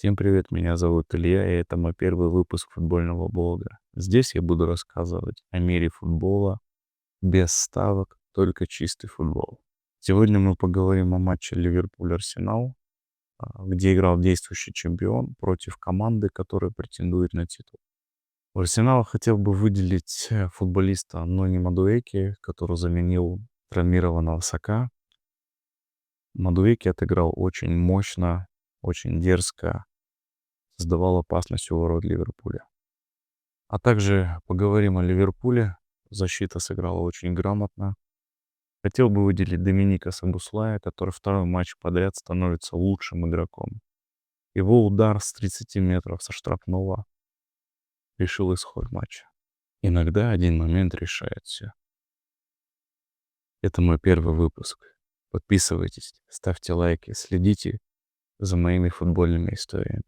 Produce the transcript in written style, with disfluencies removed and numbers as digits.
Всем привет, меня зовут Илья, и это мой первый выпуск футбольного блога. Здесь я буду рассказывать о мире футбола без ставок, только чистый футбол. Сегодня мы поговорим о матче Ливерпуль-Арсенал, где играл действующий чемпион против команды, которая претендует на титул. У Арсенала хотел бы выделить футболиста Нони Мадуэки, который заменил травмированного Сака. Мадуэки отыграл очень мощно, очень дерзко, создавал опасность у ворот Ливерпуля. А также поговорим о Ливерпуле. Защита сыграла очень грамотно. Хотел бы выделить Доминика Сабуслая, который второй матч подряд становится лучшим игроком. Его удар с 30 метров со штрафного решил исход матча. Иногда один момент решает все. Это мой первый выпуск. Подписывайтесь, ставьте лайки, следите за моими футбольными историями.